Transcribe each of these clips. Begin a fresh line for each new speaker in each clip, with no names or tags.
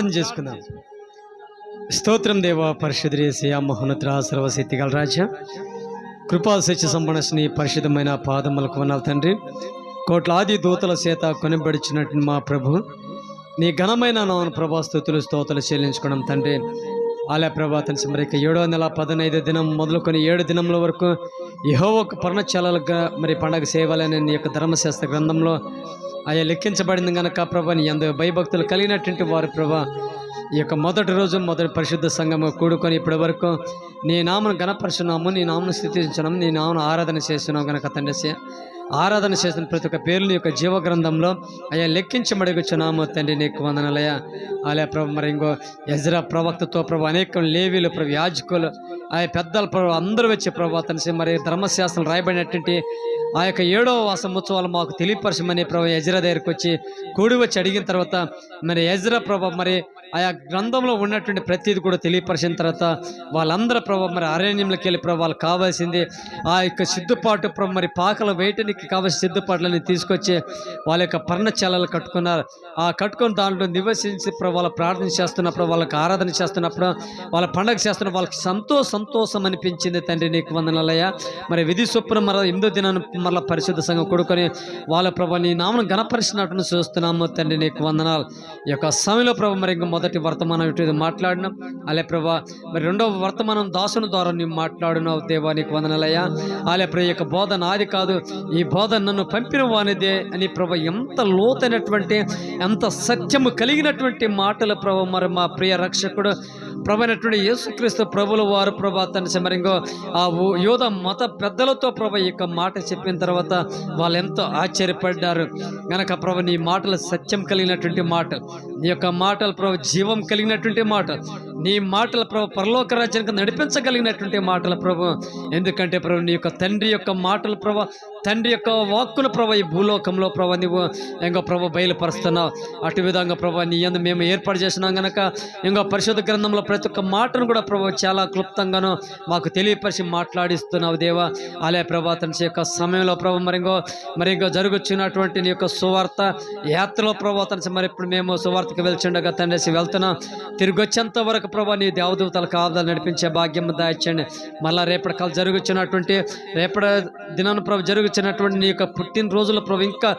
ప్రార్థన చేసుకుందాం. స్తోత్రం దేవా, పరిశుద్ధ యేసయ్యా, మహోన్నత సర్వశక్తి గల రాజా, కృపా సత్య సంపన్నని పరిశుద్ధమైన పాదములకు వందనాలు తండ్రి. కోట్లాది దూతల చేత కొనిబడిచినట్టు మా ప్రభు, నీ ఘనమైన నామమున ప్రభా స్తుతులు స్తోత్రాలు చెల్లించుకోవడం తండ్రి. ఆలయ ప్రభా తండ్రి, మరి 7వ నెల 15వ దినం మొదలుకొని 7 దినముల వరకు యెహోవాకు పర్ణశాలలుగా మరి పండగ సేవలనే నీ యొక్క ధర్మశాస్త్ర గ్రంథంలో ఆయా లెక్కించబడింది కనుక ప్రభా, నీ అందు భయభక్తులు కలిగినటువంటి వారు ప్రభా ఈ యొక్క మొదటి రోజు మొదటి పరిశుద్ధ సంఘము కూడుకొని ఇప్పటి వరకు నీ నామను గణపరచున్నాము, నీ నామను స్థుతించున్నాము, నీ నామను ఆరాధన చేస్తున్నాము కనుక తండ్రి, ఆరాధన చేసిన ప్రతి ఒక్క పేర్లు యొక్క జీవ గ్రంథంలో అయ్యా లెక్కించబడుచున్నాము తండ్రి. నీకు వందనాలయ్యా. అలయా ప్రభు, మరి ఇంకో ఎజ్రా ప్రవక్తతో ప్రభు, అనేక లేవీలు ప్రభు, యాజకులు ఆయా పెద్దల ప్రభు అందరూ వచ్చి ప్రభు తండ్రి, మరి ధర్మశాస్త్రం రాయబడినటువంటి ఆ యొక్క 7వ వాసం ఉత్సవాలు మాకు తెలియపరచమని ప్రభు ఎజ్రా దగ్గరికి వచ్చి కూడి వచ్చి అడిగిన తర్వాత మరి ఎజ్రా ప్రభు మరి ఆయా గ్రంథంలో ఉన్నటువంటి ప్రతిది కూడా తెలియపరిచిన తర్వాత వాళ్ళందరూ ప్రభు మరి అరణ్యంలోకి వెళ్ళి ప్రభు వాళ్ళకి కావాల్సింది ఆ యొక్క సిద్ధపాటు ప్రభు మరి పాకలు వేయటానికి కావాల్సిన సిద్ధపాట్లని తీసుకొచ్చి వాళ్ళ యొక్క పర్ణశాలలు కట్టుకున్నారు. ఆ కట్టుకుని దాంట్లో నివసించి ప్రభు వాళ్ళ ప్రార్థన చేస్తున్నప్పుడు, వాళ్ళకి ఆరాధన చేస్తున్నప్పుడు, వాళ్ళ పండగ చేస్తున్నప్పుడు వాళ్ళకి సంతోషం అనిపించింది తండ్రి. నీకు వందనాలయ్యా. మరి విధి చొప్పున మరలా 8వ దినాన్ని మరలా పరిశుద్ధ సంఘం కొడుకొని వాళ్ళ ప్రభు నీ నామను గణపరిచినట్టును చూస్తున్నాము తండ్రి. నీకు వందనాలు. ఈ యొక్క సమయంలో ప్రభు మరి ఇంకా మొదటి వర్తమానం ఇటు మాట్లాడినాం. అలే ప్రభా, మరి 2వ వర్తమానం దాసుని ద్వారా నీవు మాట్లాడినావు దేవా. నీకు వందనాలయ్యా. అలే ప్రభు, ఈ యొక్క బోధ నాది కాదు, ఈ బోధ నన్ను పంపిన వానిదే అని ప్రభు ఎంత లోతైనటువంటి ఎంత సత్యము కలిగినటువంటి మాటలు ప్రభు మరి మా ప్రియ రక్షకుడు ప్రభు అయినటువంటి యేసుక్రీస్తు ప్రభుల వారు ప్రభా తండ్రి మరి ఇంకో ఆ యోధ మత పెద్దలతో ప్రభు ఈ యొక్క మాట చెప్పిన తర్వాత వాళ్ళు ఎంతో ఆశ్చర్యపడ్డారు గనక ప్రభు నీ మాటలు సత్యం కలిగినటువంటి మాటలు, నీ యొక్క మాటలు ప్రభు జీవం కలిగినటువంటి మాటలు, నీ మాటల ప్రభు పరలోక రాజ్యానికి నడిపించగలిగినటువంటి మాటల ప్రభు. ఎందుకంటే ప్రభు నీ యొక్క తండ్రి యొక్క మాటలు ప్రభు, తండ్రి యొక్క వాక్కును ప్రభు ఈ భూలోకంలో ప్రభు నువ్వు ఇంకో ప్రభు బయలుపరుస్తున్నావు. అటు విధంగా ప్రభు నీ యందు మేము ఏర్పాటు చేసినాం గనక ఇంకో పరిశుద్ధ గ్రంథంలో ప్రతి ఒక్క మాటను కూడా ప్రభు చాలా క్లుప్తంగాను మాకు తెలియపరిచి మాట్లాడిస్తున్నావు దేవా. అలే ప్రభా తండ్రి యొక్క సమయంలో ప్రభు మరి ఇంకో జరుగుతున్నటువంటి నీ యొక్క సువార్త యాత్రలో ప్రభు తండ్రి మరి ఇప్పుడు మేము సువార్తకు వెళ్తుండగా తండ్రి వెళ్తున్నాం. తిరిగి వచ్చేంత వరకు ప్రభు నీ దేవదూతల కావదాలు నడిపించే భాగ్యం దాయిచ్చండి. మళ్ళీ రేపటి కాలం జరుగుతున్నటువంటి రేపటి దినాన్ని ప్రభు జరుగుతున్నటువంటి నీ యొక్క పుట్టినరోజుల ప్రభు ఇంకా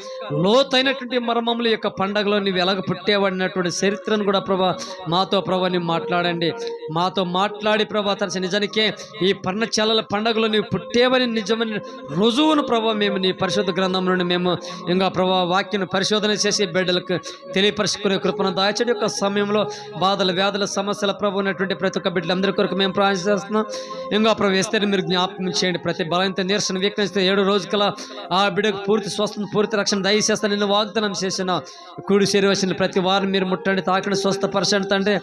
లోతైనటువంటి మర్మముల యొక్క పండగలో నీవు ఎలాగ పుట్టేవాడినటువంటి చరిత్రను కూడా ప్రభా మాతో ప్రభు నీ మాట్లాడండి. మాతో మాట్లాడి ప్రభా తన నిజానికే ఈ పర్ణశాలల పండుగలో నీవు పుట్టేవని నిజమని రుజువును ప్రభా మేము నీ పరిశుద్ధ గ్రంథం నుండి మేము ఇంకా ప్రభా వాక్యను పరిశోధన చేసి బిడ్డలకు తెలియపరుచుకునే కృపను దాచడి యొక్క సమయంలో బాధల వ్యాధుల సమస్యల ప్రభు ఉన్నటువంటి ప్రతి ఒక్క బిడ్డలందరి కొరకు మేము ప్రార్థిస్తున్నాం. ఇంకా ప్రభు వేస్తే మీరు జ్ఞాపకం చేయండి. ప్రతి బలవంత నీరసన వీక్నెస్ 7 రోజుకలా ఆ బిడ్డకు పూర్తి స్వస్థ పూర్తి రక్షణ దయచేస్తా నిన్ను వాగ్దానం చేసిన కూడి చేరి వచ్చిన ప్రతి వారిని మీరు ముట్టండి, తాకండి, స్వస్థపరచండి తండ్రి.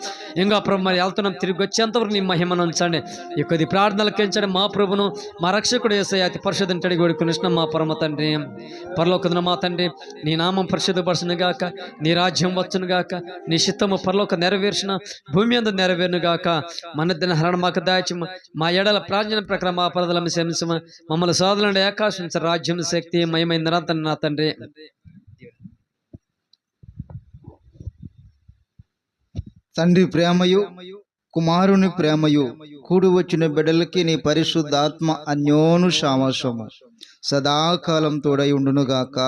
ఇంకా ప్రభు మరి వెళ్తున్నాం, తిరిగి వచ్చేంతవరకు నీ మహిమను ఉంచండి. ఈ కొద్ది ప్రార్థనలు కెంచండి. మా ప్రభును మా రక్షకుడు యేసయ్య అతి పరిశుద్ధం తడి కొడుకునిష్ణ మా పరమ తండ్రి, పరలోకదున మా తండ్రి, నీ నామం పరిశుద్ధపరచును గాక, నీ రాజ్యం వచ్చును గాక, నీ చిత్తము పరలోక నెరవేర్చిన భూమి అందు నెరవేరును గాక. మన దిన హరణ మాకు దాచి మా ఎడల ప్రార్థన ప్రకారం మా పరదలను శమించమ, మమ్మల్ని సాధులండి ఆకాశం రాజ్యం శక్తి మహిమైన నిరంతరం నా తండ్రి.
తండ్రి ప్రేమయు కుమారుని ప్రేమయు కూడి వచ్చిన బిడ్డలకి నీ పరిశుద్ధాత్మ అన్యోను సామసము సదాకాలం తోడై ఉండునుగాక.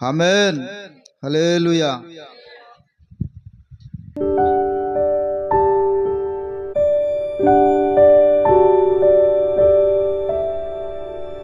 ఆమేన్. హల్లెలూయా.